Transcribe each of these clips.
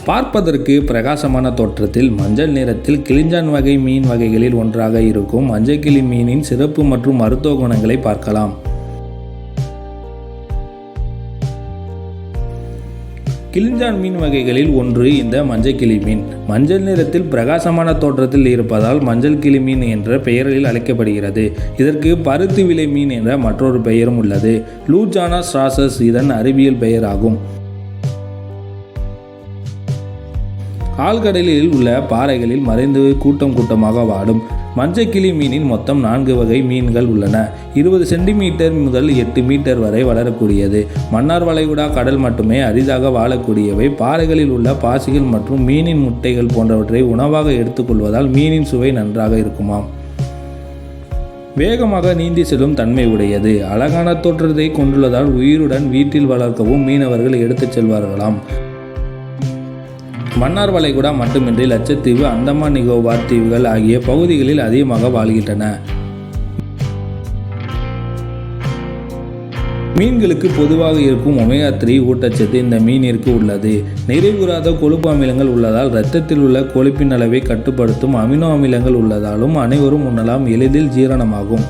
பார்ப்பதற்கு பிரகாசமான தோற்றத்தில் மஞ்சள் நிறத்தில் கிளிஞ்சான் வகை மீன் வகைகளில் ஒன்றாக இருக்கும் மஞ்சக்கிளி மீனின் சிறப்பு மற்றும் மருத்துவ குணங்களை பார்க்கலாம். கிளிஞ்சான் மீன் வகைகளில் ஒன்று இந்த மஞ்சக்கிளி மீன். மஞ்சள் நிறத்தில் பிரகாசமான தோற்றத்தில் இருப்பதால் மஞ்சள் கிளி மீன் என்ற பெயரில் அழைக்கப்படுகிறது. இதற்கு பருத்தி விலை மீன் என்ற மற்றொரு பெயரும் உள்ளது. லூஜானா ஸ்ட்ராசஸ் இதன் அறிவியல் பெயர் ஆகும். ஆழ்கடலில் உள்ள பாறைகளில் மறைந்து கூட்டமாக வாடும் மஞ்சக்கிளி மீனின் மொத்தம் 4 வகை மீன்கள் உள்ளன. 20 சென்டிமீட்டர் முதல் 8 மீட்டர் வரை வளரக்கூடியது. மன்னார் வளைகுடா கடல் மட்டுமே அரிதாக வாழக்கூடியவை. பாறைகளில் உள்ள பாசிகள் மற்றும் மீனின் முட்டைகள் போன்றவற்றை உணவாக எடுத்துக்கொள்வதால் மீனின் சுவை நன்றாக இருக்குமாம். வேகமாக நீந்தி செல்லும் தன்மை உடையது. அழகான தோற்றத்தை கொண்டுள்ளதால் உயிருடன் வீட்டில் வளர்க்கவும் மீனவர்கள் எடுத்துச் செல்வார்களாம். மன்னார் வளைகுடா மட்டுமின்றி லட்சத்தீவு, அந்தமான் நிகோபார் தீவுகள் ஆகிய பகுதிகளில் அதிகமாக வாழ்கின்றன. மீன்களுக்கு பொதுவாக இருக்கும் ஒமேகா 3 ஊட்டச்சத்து இந்த மீனிற்கு உள்ளது. நிறைவுறாத கொழுப்பு அமிலங்கள் உள்ளதால் இரத்தத்தில் உள்ள கொழுப்பின் அளவை கட்டுப்படுத்தும் அமினோ அமிலங்கள் உள்ளதாலும் அனைவரும் உண்ணலாம். எளிதில் ஜீரணமாகும்.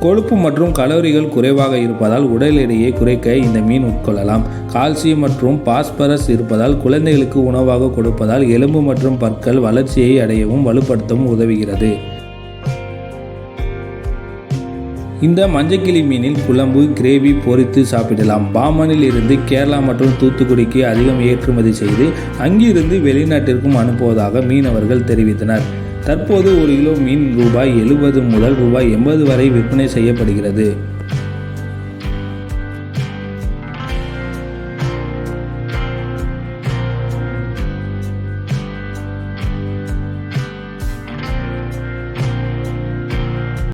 கொழுப்பு மற்றும் கலோரிகள் குறைவாக இருப்பதால் உடல் எடையை குறைக்க இந்த மீன் உட்கொள்ளலாம். கால்சியம் மற்றும் பாஸ்பரஸ் இருப்பதால் குழந்தைகளுக்கு உணவாக கொடுப்பதால் எலும்பு மற்றும் பற்கள் வளர்ச்சியை அடையவும் வலுப்படுத்தவும் உதவுகிறது. இந்த மஞ்சக்கிளி மீனின் குழம்பு, கிரேவி, பொரித்து சாப்பிடலாம். பாமனில் இருந்து கேரளா மற்றும் தூத்துக்குடிக்கு அதிகம் ஏற்றுமதி செய்து அங்கிருந்து வெளிநாட்டிற்கும் அனுப்புவதாக மீனவர்கள் தெரிவித்தனர். தற்போது 1 கிலோ மீன் ரூபாய் 70 முதல் ரூபாய் 80 வரை விற்பனை செய்யப்படுகிறது.